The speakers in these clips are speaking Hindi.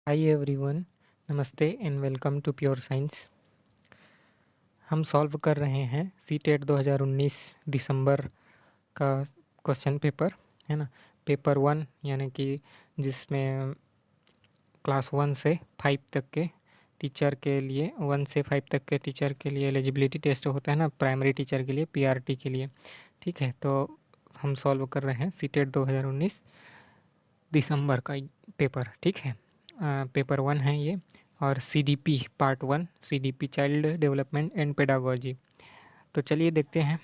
Hi everyone, namaste and welcome to pure science. हम सॉल्व कर रहे हैं सीटेट 2019 दिसंबर का क्वेश्चन पेपर, है ना। पेपर 1 यानी कि जिसमें क्लास 1 से 5 तक के टीचर के लिए 1 से 5 तक के टीचर के लिए एलिजिबिलिटी टेस्ट होता है ना, प्राइमरी टीचर के लिए, पीआरटी के लिए। ठीक है, तो हम सॉल्व कर रहे हैं सीटेट 2019 दिसंबर का पेपर। ठीक है, पेपर 1 है ये, और CDP part 1, CDP child development and pedagogy. तो चलिए देखते हैं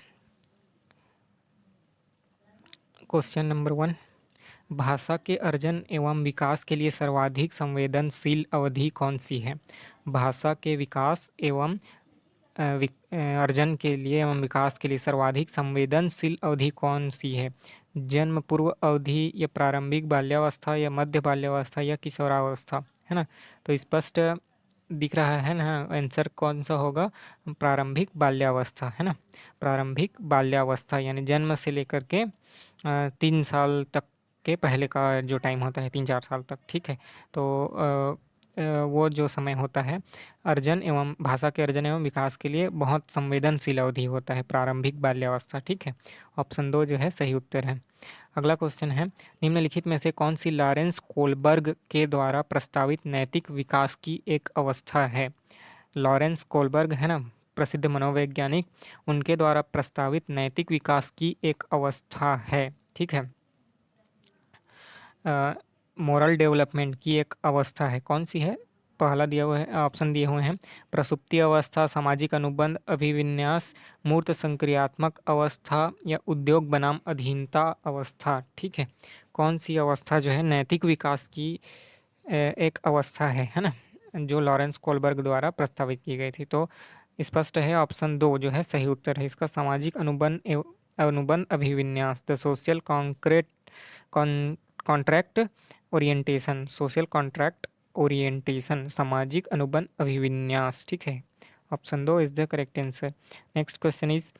क्वेश्चन नंबर 1। भाषा के अर्जन एवं विकास के लिए सर्वाधिक संवेदनशील अवधि कौन सी है? भाषा के विकास एवं अर्जन के लिए एवं विकास के लिए सर्वाधिक संवेदनशील अवधि कौन सी है? जन्म पूर्व अवधि, या प्रारंभिक बाल्यावस्था, या मध्य बाल्यावस्था, या किशोरावस्था, है ना। तो स्पष्ट दिख रहा है ना, आंसर कौन सा होगा? प्रारंभिक बाल्यावस्था, है ना। प्रारंभिक बाल्यावस्था यानी जन्म से लेकर के 3 साल तक के पहले का जो टाइम होता है, 3-4 साल तक। ठीक है, तो वो जो समय होता है अर्जन एवं भाषा के अर्जन एवं विकास के लिए बहुत संवेदनशील अवधि होता है, प्रारंभिक बाल्यावस्था। ठीक है, ऑप्शन 2 जो है सही उत्तर है। अगला क्वेश्चन है, निम्नलिखित में से कौन सी लॉरेंस कोलबर्ग के द्वारा प्रस्तावित नैतिक विकास की एक अवस्था है? लॉरेंस कोलबर्ग है ना, प्रसिद्ध मनोवैज्ञानिक, उनके द्वारा प्रस्तावित नैतिक विकास की एक अवस्था है। ठीक है, मोरल डेवलपमेंट की एक अवस्था है। कौन सी है? पहला दिया हुआ है, ऑप्शन दिए हुए हैं, प्रसुप्ति अवस्था, सामाजिक अनुबंध अभिविन्यास, मूर्त संक्रियात्मक अवस्था, या उद्योग बनाम अधीनता अवस्था। ठीक है, कौन सी अवस्था जो है नैतिक विकास की एक अवस्था है ना, जो लॉरेंस कोलबर्ग द्वारा प्रस्तावित की गई थी? तो स्पष्ट है, ऑप्शन 2 जो है सही उत्तर है इसका। सामाजिक अनुबंध अभिविन्यास, the social concrete contract orientation, social contract orientation, सामाजिक अनुबंध अभिविन्यास। ठीक है, option 2 is the correct answer. Next question is,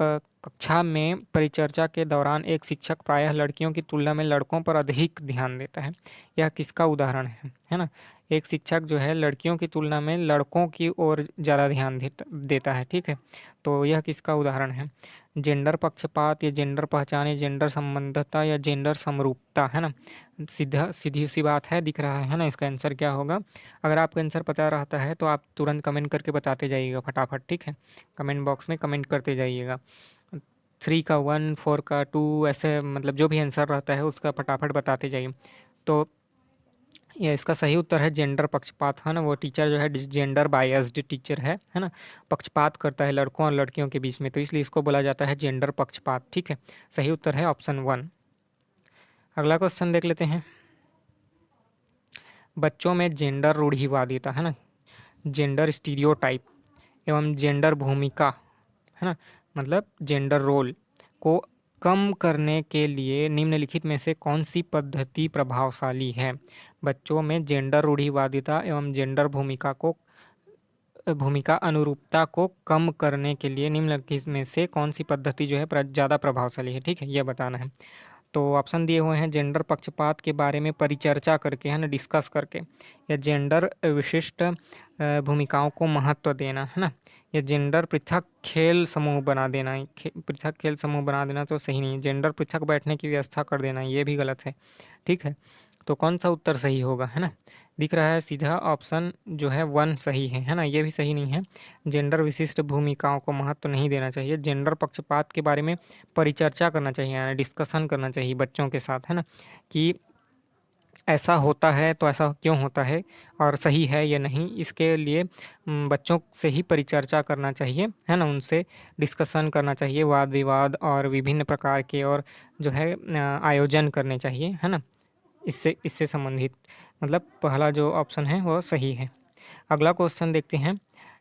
कक्षा में परिचर्चा के दौरान एक शिक्षक प्रायः लड़कियों की तुलना में लड़कों पर अधिक ध्यान देता है, यह किसका उदाहरण है ना। एक शिक्षक जो है लड़कियों की तुलना में लड़कों की ओर ज़्यादा ध्यान देता है। ठीक है, तो यह किसका उदाहरण है? जेंडर पक्षपात, या जेंडर पहचान, या जेंडर संबंधता, या जेंडर समरूपता, है ना। सीधी सी बात है, दिख रहा है ना। इसका आंसर क्या होगा? अगर आपका आंसर पता रहता है तो आप तुरंत कमेंट करके बताते जाइएगा फटाफट। ठीक है, कमेंट बॉक्स में कमेंट करते जाइएगा। 3 का 1, 4 का 2, ऐसे मतलब जो भी आंसर रहता है उसका फटाफट बताते जाइए। तो ये इसका सही उत्तर है जेंडर पक्षपात, है ना। वो टीचर जो है जेंडर बायस्ड टीचर है ना। पक्षपात करता है लड़कों और लड़कियों के बीच में, तो इसलिए इसको बोला जाता है जेंडर पक्षपात। ठीक है, सही उत्तर है ऑप्शन 1। अगला क्वेश्चन देख लेते हैं। बच्चों में जेंडर रूढ़िवादिता, है ना, जेंडर स्टीरियोटाइप एवं जेंडर भूमिका, है ना, मतलब जेंडर रोल को कम करने के लिए निम्नलिखित में से कौन सी पद्धति प्रभावशाली है? बच्चों में जेंडर रूढ़िवादिता एवं जेंडर भूमिका अनुरूपता को कम करने के लिए निम्नलिखित में से कौन सी पद्धति जो है ज़्यादा प्रभावशाली है? ठीक है, यह बताना है। तो ऑप्शन दिए हुए हैं, जेंडर पक्षपात के बारे में परिचर्चा करके, है ना, डिस्कस करके, या जेंडर विशिष्ट भूमिकाओं को महत्व देना, है ना, या जेंडर पृथक खेल समूह बना देना। पृथक खेल समूह बना देना तो सही नहीं है, जेंडर पृथक बैठने की व्यवस्था कर देना ये भी गलत है। ठीक है, तो कौन सा उत्तर सही होगा, है ना। दिख रहा है सीधा ऑप्शन जो है 1 सही है ना, ये भी सही नहीं है। जेंडर विशिष्ट भूमिकाओं को महत्व नहीं देना चाहिए, जेंडर पक्षपात के बारे में परिचर्चा करना चाहिए, यानी डिस्कशन करना चाहिए बच्चों के साथ, है ना, कि ऐसा होता है तो ऐसा क्यों होता है और सही है या नहीं। इसके लिए बच्चों से ही परिचर्चा करना चाहिए, है ना, उनसे डिस्कशन करना चाहिए, वाद विवाद और विभिन्न प्रकार के और जो है आयोजन करने चाहिए, है ना। इससे इससे संबंधित मतलब पहला जो ऑप्शन है वो सही है। अगला क्वेश्चन देखते हैं,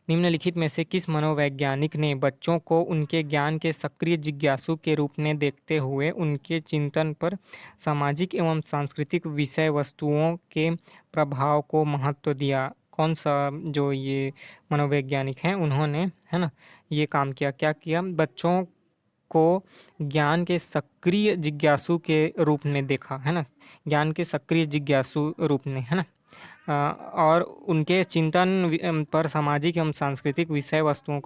निम्नलिखित में से किस मनोवैज्ञानिक ने बच्चों को उनके ज्ञान के सक्रिय जिज्ञासु के रूप में देखते हुए उनके चिंतन पर सामाजिक एवं सांस्कृतिक विषय वस्तुओं के प्रभाव को महत्व दिया? कौन सा जो ये मनोवैज्ञानिक हैं उन्होंने, है ना, ये काम किया? क्या किया? बच्चों को ज्ञान के सक्रिय जिज्ञासु के रूप में देखा, है ना, ज्ञान के सक्रिय जिज्ञासु रूप में, है ना। और उनके चिंतन पर सामाजिक एवं सांस्कृतिक विषय वस्तुओं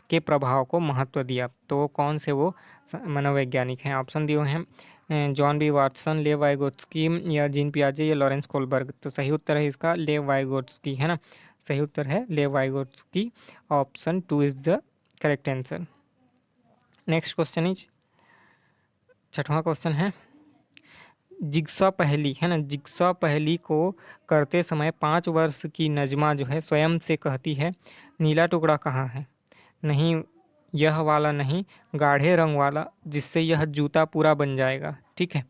के प्रभाव को महत्व दिया। तो कौन से वो मनोवैज्ञानिक हैं? ऑप्शन दिए हुए हैं John B Watson, Lev Vygotsky या जीन पियाजे या लॉरेंस कोलबर्ग। तो सही उत्तर है इसका लेव वाइगोत्स्की, है ना। सही उत्तर है लेव Vygotsky. Option 2 is the correct answer. Next question is, छठवां क्वेश्चन है, जिग्सॉ पहेली, है ना, जिग्सॉ पहेली को करते समय 5 वर्ष की नजमा जो है स्वयं से कहती है, नीला टुकड़ा कहाँ है? नहीं, यह वाला नहीं, गाढ़े रंग वाला जिससे यह जूता पूरा बन जाएगा। ठीक है,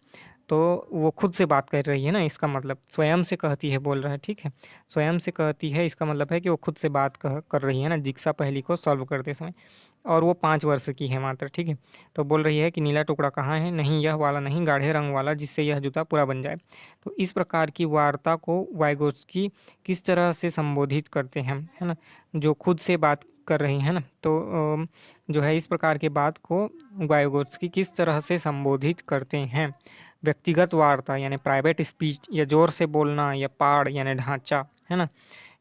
तो वो खुद से बात कर रही है ना, इसका मतलब स्वयं से कहती है बोल रहा है। ठीक है, स्वयं से कहती है, इसका मतलब है कि वो खुद से बात कर रही है ना जिग्सा पहेली को सॉल्व करते समय, और वो 5 वर्ष की है मात्र। ठीक है, तो बोल रही है कि नीला टुकड़ा कहाँ है? नहीं, यह वाला नहीं, गाढ़े रंग वाला जिससे यह जूता पूरा बन जाए। तो इस प्रकार की वार्ता को वाइगोत्स्की किस तरह से संबोधित करते हैं, है ना, जो खुद से बात कर रही है ना। तो जो है इस प्रकार के बात को वाइगोत्स्की किस तरह से संबोधित करते हैं? व्यक्तिगत वार्ता यानी प्राइवेट स्पीच, या जोर से बोलना, या पाड़ यानी ढांचा, है ना,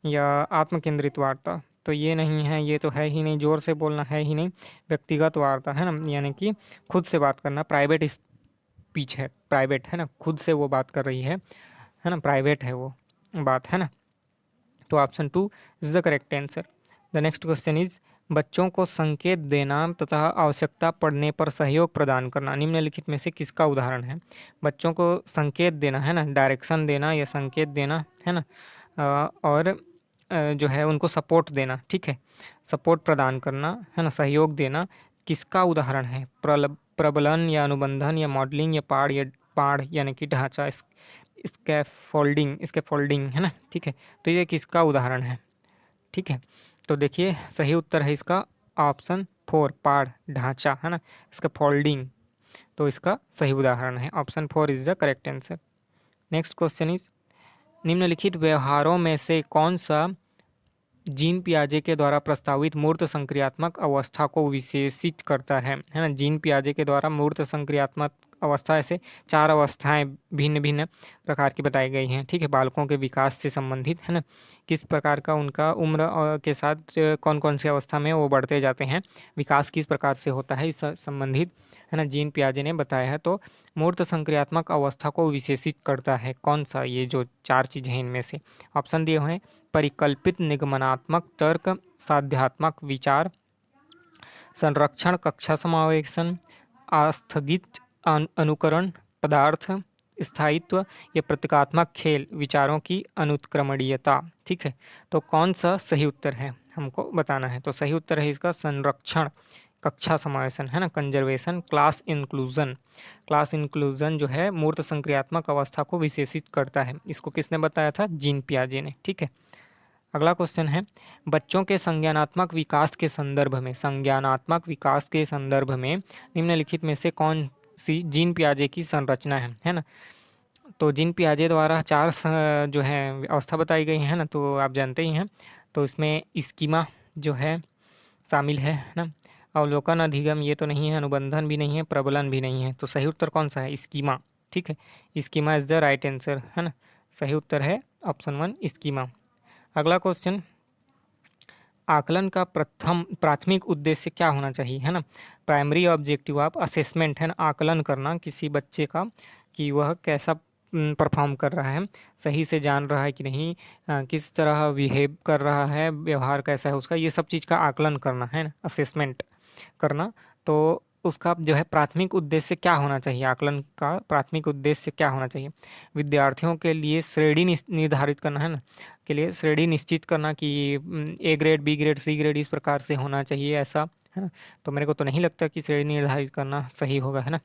या आत्मकेंद्रित वार्ता। तो ये नहीं है, ये तो है ही नहीं, जोर से बोलना है ही नहीं, व्यक्तिगत वार्ता, है ना, यानी कि खुद से बात करना, प्राइवेट स्पीच है, प्राइवेट, है ना, खुद से वो बात कर रही है ना, प्राइवेट है वो बात, है ना। तो option 2 is the correct answer. The next question is, बच्चों को संकेत देना तथा आवश्यकता पड़ने पर सहयोग प्रदान करना निम्नलिखित में से किसका उदाहरण है? बच्चों को संकेत देना, है ना, डायरेक्शन देना या संकेत देना, है ना, और जो है उनको सपोर्ट देना। ठीक है, सपोर्ट प्रदान करना, है ना, सहयोग देना, किसका उदाहरण है? प्रबलन या अनुबंधन या मॉडलिंग या पाड़ यानी कि ढांचा, स्कैफोल्डिंग, है ना। ठीक है, तो ये किसका उदाहरण है? ठीक है, तो देखिए सही उत्तर है इसका ऑप्शन 4, पाड़, ढांचा, है ना, इसका फोल्डिंग। तो इसका सही उदाहरण है option 4 is the correct answer. Next question is, निम्नलिखित व्यवहारों में से कौन सा जीन पियाजे के द्वारा प्रस्तावित मूर्त संक्रियात्मक अवस्था को विशेषित करता है ना। जीन पियाजे के द्वारा मूर्त संक्रियात्मक अवस्था, ऐसे 4 अवस्थाएं भिन्न भिन्न प्रकार की बताई गई हैं। ठीक है, बालकों के विकास से संबंधित, है ना, किस प्रकार का उनका उम्र के साथ कौन कौन सी अवस्था में वो बढ़ते जाते हैं, विकास किस प्रकार से होता है, इस संबंधित, है ना, जीन पियाजे ने बताया है। तो मूर्त संक्रियात्मक अवस्था को विशेषित करता है कौन सा? ये जो 4 चीज़ हैं इनमें से ऑप्शन दिए हुए हैं, परिकल्पित निगमनात्मक तर्क, साध्यात्मक विचार, संरक्षण कक्षा समावेशन, आस्थगित अनुकरण, पदार्थ स्थायित्व, या प्रतीकात्मक खेल, विचारों की अनुत्क्रमणीयता। ठीक है, तो कौन सा सही उत्तर है हमको बताना है। तो सही उत्तर है इसका संरक्षण कक्षा समावेशन, है ना, conservation, class inclusion. Class inclusion जो है मूर्त संक्रियात्मक अवस्था को विशेषित करता है। इसको किसने बताया था? जीन पियाजे ने। ठीक है, अगला क्वेश्चन है, बच्चों के संज्ञानात्मक विकास के संदर्भ में, संज्ञानात्मक विकास के संदर्भ में निम्नलिखित में से कौन सी जीन पियाजे की संरचना है ना। तो जीन पियाजे द्वारा 4 जो है अवस्था बताई गई है ना, तो आप जानते ही हैं। तो इसमें स्कीमा जो है शामिल है ना, अवलोकन, अधिगम ये तो नहीं है, अनुबंधन भी नहीं है, प्रबलन भी नहीं है। तो सही उत्तर कौन सा है? स्कीमा। ठीक है, schema is the right answer, है ना। सही उत्तर है ऑप्शन 1 स्कीमा। अगला क्वेश्चन, आकलन का प्राथमिक उद्देश्य क्या होना चाहिए, है ना। प्राइमरी ऑब्जेक्टिव ऑफ असेसमेंट, है ना, आकलन करना किसी बच्चे का कि वह कैसा परफॉर्म कर रहा है, सही से जान रहा है कि नहीं, किस तरह बिहेव कर रहा है, व्यवहार कैसा है उसका, ये सब चीज़ का आकलन करना, है ना, असेसमेंट करना। तो उसका जो है प्राथमिक उद्देश्य क्या होना चाहिए, आकलन का प्राथमिक उद्देश्य क्या होना चाहिए? विद्यार्थियों के लिए श्रेणी निर्धारित करना, है ना, के लिए श्रेणी निश्चित करना कि A grade, B grade, C grade इस प्रकार से होना चाहिए, ऐसा, है ना। तो मेरे को तो नहीं लगता कि श्रेणी निर्धारित करना सही होगा, है ना।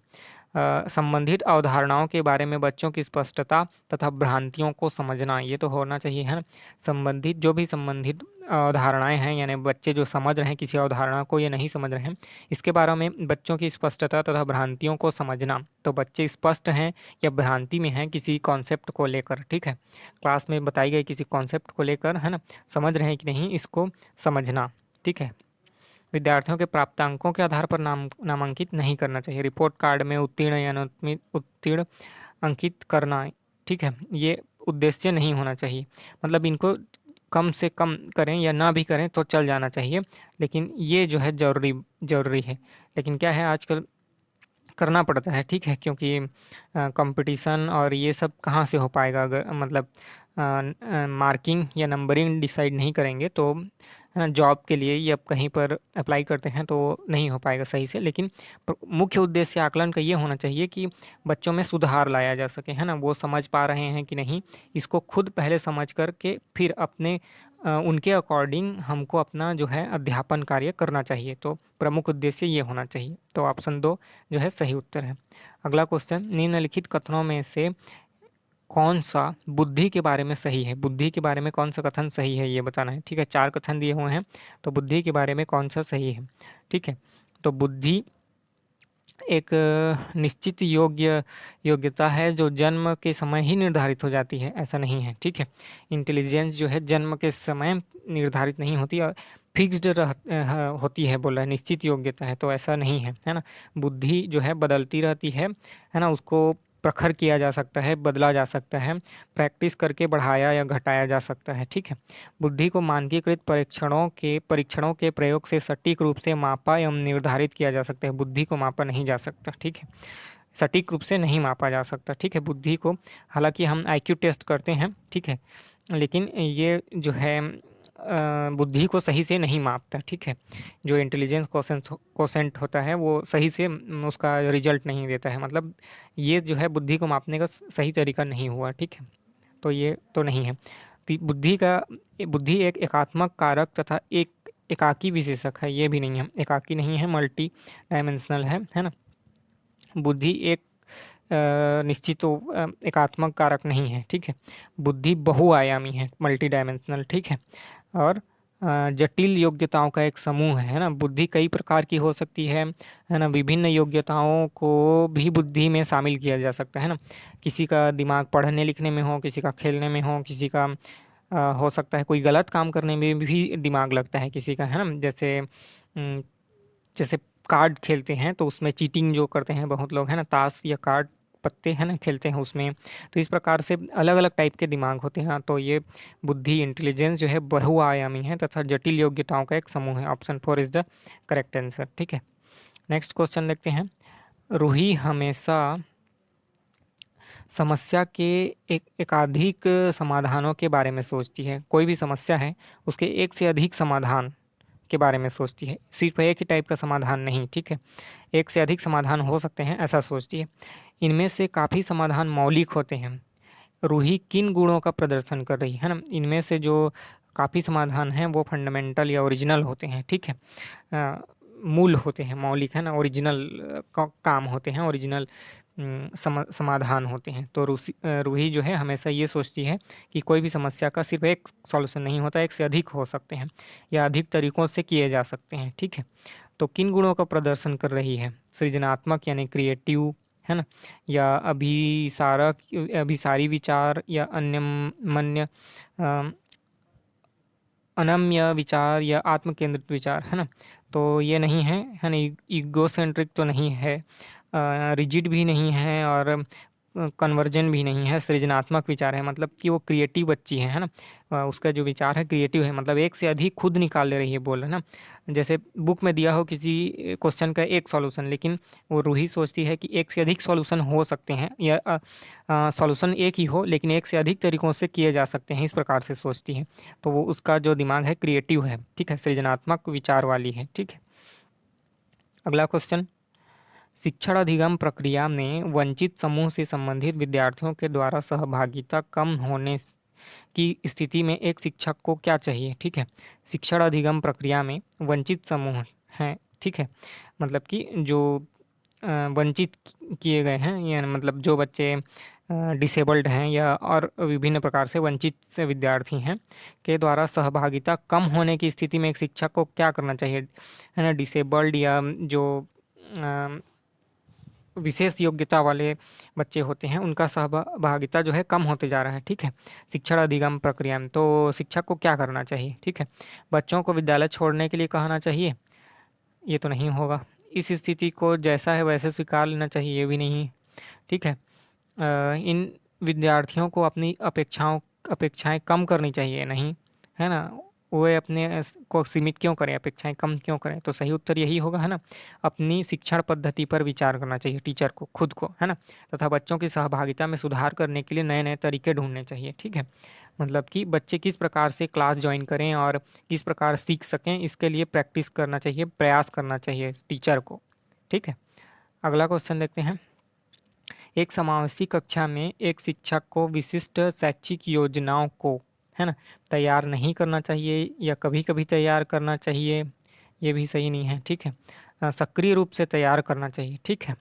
संबंधित अवधारणाओं के बारे में बच्चों की स्पष्टता तथा भ्रांतियों को समझना, ये तो होना चाहिए, है ना। संबंधित जो भी संबंधित अवधारणाएं हैं, यानी बच्चे जो समझ रहे हैं किसी अवधारणा को, ये नहीं समझ रहे हैं, इसके बारे में बच्चों की स्पष्टता तथा भ्रांतियों को समझना। तो बच्चे स्पष्ट हैं या भ्रांति में हैं किसी कॉन्सेप्ट को लेकर, ठीक है, क्लास में बताई गई किसी कॉन्सेप्ट को लेकर, है ना, समझ रहे हैं कि नहीं, इसको समझना। ठीक है, विद्यार्थियों के प्राप्तांकों के आधार पर नामांकित नहीं करना चाहिए। रिपोर्ट कार्ड में उत्तीर्ण या अनुत्तीर्ण अंकित करना, ठीक है, ये उद्देश्य नहीं होना चाहिए। मतलब इनको कम से कम करें या ना भी करें तो चल जाना चाहिए, लेकिन ये जो है ज़रूरी है। लेकिन क्या है, आजकल करना पड़ता है, ठीक है, क्योंकि कंपटीशन और ये सब कहाँ से हो पाएगा अगर मतलब मार्किंग या नंबरिंग डिसाइड नहीं करेंगे तो, है ना, जॉब के लिए या कहीं पर अप्लाई करते हैं तो नहीं हो पाएगा सही से। लेकिन मुख्य उद्देश्य आकलन का ये होना चाहिए कि बच्चों में सुधार लाया जा सके, है ना, वो समझ पा रहे हैं कि नहीं, इसको खुद पहले समझ कर के फिर अपने उनके अकॉर्डिंग हमको अपना जो है अध्यापन कार्य करना चाहिए। तो प्रमुख उद्देश्य ये होना चाहिए। तो ऑप्शन 2 जो है सही उत्तर है। अगला क्वेश्चन, निम्नलिखित कथनों में से कौन सा बुद्धि के बारे में सही है? बुद्धि के बारे में कौन सा कथन सही है ये बताना है, ठीक है। 4 कथन दिए हुए हैं, तो बुद्धि के बारे में कौन सा सही है, ठीक है। तो बुद्धि एक निश्चित योग्यता है जो जन्म के समय ही निर्धारित हो जाती है, ऐसा नहीं है, ठीक है। इंटेलिजेंस जो है जन्म के समय निर्धारित नहीं होती और फिक्स्ड होती है, बोल रहा है निश्चित योग्यता है, तो ऐसा नहीं है ना। बुद्धि जो है बदलती रहती है ना, उसको प्रखर किया जा सकता है, बदला जा सकता है, प्रैक्टिस करके बढ़ाया या घटाया जा सकता है, ठीक है। बुद्धि को मानकीकृत परीक्षणों के प्रयोग से सटीक रूप से मापा एवं निर्धारित किया जा सकता है। बुद्धि को मापा नहीं जा सकता, ठीक है, सटीक रूप से नहीं मापा जा सकता, ठीक है, बुद्धि को। हालांकि हम आईक्यू टेस्ट करते हैं, ठीक है, लेकिन ये जो है बुद्धि को सही से नहीं मापता, ठीक है। जो इंटेलिजेंस कोसेंट होता है वो सही से उसका रिजल्ट नहीं देता है, मतलब ये जो है बुद्धि को मापने का सही तरीका नहीं हुआ, ठीक है। तो ये तो नहीं है। बुद्धि एक एकात्मक कारक तथा एक एकाकी विशेषक है, ये भी नहीं है, एकाकी नहीं है, मल्टी डायमेंशनल है ना। बुद्धि एक निश्चित एकात्मक कारक नहीं है, ठीक है। बुद्धि बहुआयामी है, मल्टी डायमेंशनल, ठीक है। और जटिल योग्यताओं का एक समूह है ना। बुद्धि कई प्रकार की हो सकती है ना। विभिन्न योग्यताओं को भी बुद्धि में शामिल किया जा सकता है ना। किसी का दिमाग पढ़ने लिखने में हो, किसी का खेलने में हो, किसी का हो सकता है कोई गलत काम करने में भी दिमाग लगता है किसी का, है ना। जैसे कार्ड खेलते हैं तो उसमें चीटिंग जो करते हैं बहुत लोग, है ना, ताश या कार्ड पत्ते है ना खेलते हैं उसमें। तो इस प्रकार से अलग अलग टाइप के दिमाग होते हैं। तो ये बुद्धि इंटेलिजेंस जो है बहुआयामी है तथा जटिल योग्यताओं का एक समूह है। Option 4 is the correct answer, ठीक है। नेक्स्ट क्वेश्चन देखते हैं। रूही हमेशा समस्या के एकाधिक समाधानों के बारे में सोचती है। कोई भी समस्या है उसके एक से अधिक समाधान के बारे में सोचती है, सिर्फ एक ही टाइप का समाधान नहीं, ठीक है। एक से अधिक समाधान हो सकते हैं ऐसा सोचती है। इनमें से काफ़ी समाधान मौलिक होते हैं। रूही किन गुणों का प्रदर्शन कर रही है ना। इनमें से जो काफ़ी समाधान हैं वो फंडामेंटल या ओरिजिनल होते हैं, ठीक है। मूल होते हैं, मौलिक है ना, ओरिजिनल काम होते हैं, ओरिजिनल समाधान होते हैं। तो रूही जो है हमेशा ये सोचती है कि कोई भी समस्या का सिर्फ एक सॉल्यूशन नहीं होता, एक से अधिक हो सकते हैं या अधिक तरीकों से किए जा सकते हैं, ठीक है। तो किन गुणों का प्रदर्शन कर रही है? सृजनात्मक यानी क्रिएटिव, है ना, या अभिसारी विचार या अनम्य विचार या आत्म केंद्रित विचार, है ना। तो ये नहीं है ना, ईगोसेंट्रिक तो नहीं है, रिजिड भी नहीं है और कन्वर्जन भी नहीं है, सृजनात्मक विचार है, मतलब कि वो क्रिएटिव बच्ची है ना। उसका जो विचार है क्रिएटिव है, मतलब एक से अधिक खुद निकाल ले रही है, बोल रहे हैं ना। जैसे बुक में दिया हो किसी क्वेश्चन का एक सॉल्यूशन, लेकिन वो रूही सोचती है कि एक से अधिक सॉल्यूशन हो सकते हैं या सॉल्यूशन एक ही हो लेकिन एक से अधिक तरीक़ों से किए जा सकते हैं, इस प्रकार से सोचती है। तो वो उसका जो दिमाग है क्रिएटिव है, ठीक है, सृजनात्मक विचार वाली है, ठीक है। अगला क्वेश्चन, शिक्षण अधिगम प्रक्रिया में वंचित समूह से संबंधित विद्यार्थियों के द्वारा सहभागिता कम होने की स्थिति में एक शिक्षक को क्या चाहिए, ठीक है। शिक्षण अधिगम प्रक्रिया में वंचित समूह हैं, ठीक है, मतलब कि जो वंचित किए गए हैं, या मतलब जो बच्चे डिसेबल्ड हैं या और विभिन्न प्रकार से वंचित से विद्यार्थी हैं के द्वारा सहभागिता कम होने की स्थिति में एक शिक्षक को क्या करना चाहिए, है ना। डिसेबल्ड या जो विशेष योग्यता वाले बच्चे होते हैं उनका सहभागिता जो है कम होते जा रहा है, ठीक है, शिक्षण अधिगम प्रक्रिया में। तो शिक्षक को क्या करना चाहिए, ठीक है। बच्चों को विद्यालय छोड़ने के लिए कहना चाहिए, ये तो नहीं होगा। इस स्थिति को जैसा है वैसे स्वीकार लेना चाहिए, ये भी नहीं, ठीक है। इन विद्यार्थियों को अपनी अपेक्षाएं कम करनी चाहिए नहीं, है ना? वे अपने को सीमित क्यों करें, अपेक्षाएं कम क्यों करें? तो सही उत्तर यही होगा, है ना? अपनी शिक्षण पद्धति पर विचार करना चाहिए टीचर को, खुद को, है ना? तथा बच्चों की सहभागिता में सुधार करने के लिए नए नए तरीके ढूंढने चाहिए। ठीक है, मतलब कि बच्चे किस प्रकार से क्लास ज्वाइन करें और किस प्रकार सीख सकें, इसके लिए प्रैक्टिस करना चाहिए, प्रयास करना चाहिए टीचर को। ठीक है, अगला क्वेश्चन देखते हैं। एक समावेशी कक्षा में एक शिक्षक को विशिष्ट शैक्षिक योजनाओं को, है ना, तैयार नहीं करना चाहिए या कभी-कभी तैयार करना चाहिए, ये भी सही नहीं है। ठीक है, सक्रिय रूप से तैयार करना चाहिए। ठीक है,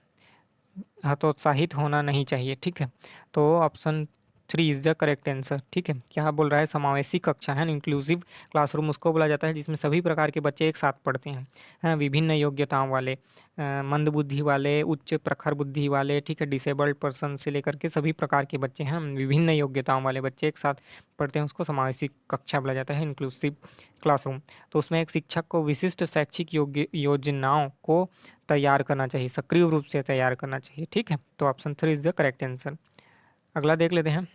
हतोत्साहित होना नहीं चाहिए। ठीक है, तो option 3 is the correct answer. ठीक है, क्या बोल रहा है? समावेशी कक्षा है ना, इंक्लूसिव क्लासरूम उसको बोला जाता है जिसमें सभी प्रकार के बच्चे एक साथ पढ़ते हैं, है, विभिन्न योग्यताओं वाले, मंद बुद्धि वाले, उच्च प्रखर बुद्धि वाले, ठीक है, डिसेबल्ड पर्सन से लेकर के सभी प्रकार के बच्चे हैं, विभिन्न योग्यताओं वाले बच्चे एक साथ पढ़ते हैं, उसको समावेशी कक्षा बोला जाता है, इंक्लूसिव क्लासरूम। तो उसमें एक शिक्षक को विशिष्ट शैक्षिक योजनाओं को तैयार करना चाहिए, सक्रिय रूप से तैयार करना चाहिए। ठीक है, तो option 3 is the correct answer. अगला देख लेते हैं।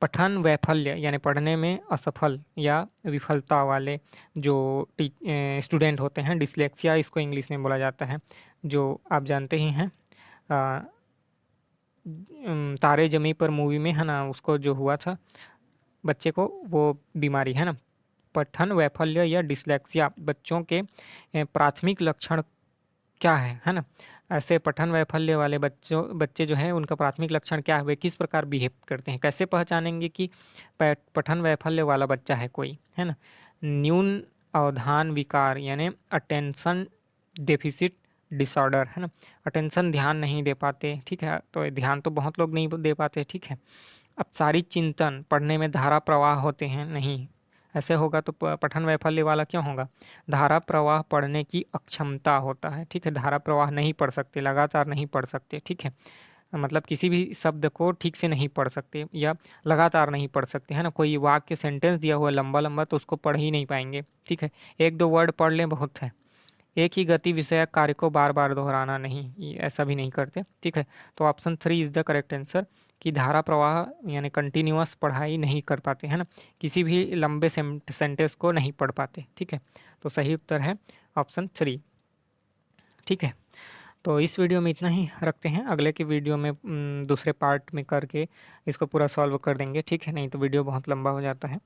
पठन वैफल्य यानी पढ़ने में असफल या विफलता वाले जो स्टूडेंट होते हैं, डिसलेक्सिया इसको इंग्लिश में बोला जाता है, जो आप जानते ही हैं। तारे जमी पर मूवी में, है ना, उसको जो हुआ था बच्चे को, वो बीमारी, है ना, पठन वैफल्य या डिसलेक्सिया बच्चों के प्राथमिक लक्षण क्या है ना? ऐसे पठन वैफल्य वाले बच्चे जो हैं उनका प्राथमिक लक्षण क्या है, वे किस प्रकार बिहेव करते हैं, कैसे पहचानेंगे कि पठन वैफल्य वाला बच्चा है कोई, है ना? न्यून अवधान विकार यानी अटेंशन डेफिसिट डिसऑर्डर, है ना? अटेंशन ध्यान नहीं दे पाते, ठीक है, तो ध्यान तो बहुत लोग नहीं दे पाते, ठीक है। अपसारित चिंतन, पढ़ने में धारा प्रवाह होते हैं नहीं, ऐसे होगा तो पठन वैफल्य वाला क्यों होगा? धारा प्रवाह पढ़ने की अक्षमता होता है, ठीक है, धारा प्रवाह नहीं पढ़ सकते, लगातार नहीं पढ़ सकते, ठीक है, मतलब किसी भी शब्द को ठीक से नहीं पढ़ सकते या लगातार नहीं पढ़ सकते, है ना? कोई वाक्य सेंटेंस दिया हुआ लंबा लंबा तो उसको पढ़ ही नहीं पाएंगे, ठीक है, एक दो वर्ड पढ़ लें बहुत है। एक ही गति विषयक कार्य को बार बार दोहराना नहीं, ऐसा भी नहीं करते, ठीक है। तो option 3 is the correct answer, कि धारा प्रवाह यानी कंटिन्यूअस पढ़ाई नहीं कर पाते, है ना, किसी भी लंबे सेंटेंस को नहीं पढ़ पाते, ठीक है। तो सही उत्तर है ऑप्शन 3। ठीक है, तो इस वीडियो में इतना ही रखते हैं, अगले के वीडियो में दूसरे पार्ट में करके इसको पूरा सॉल्व कर देंगे, ठीक है, नहीं तो वीडियो बहुत लंबा हो जाता है।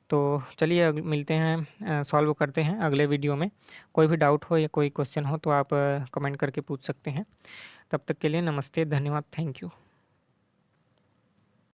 तो चलिए मिलते हैं, सॉल्व करते हैं अगले वीडियो में। कोई भी डाउट हो या कोई क्वेश्चन हो तो आप कमेंट करके पूछ सकते हैं। तब तक के लिए नमस्ते, धन्यवाद, थैंक यू।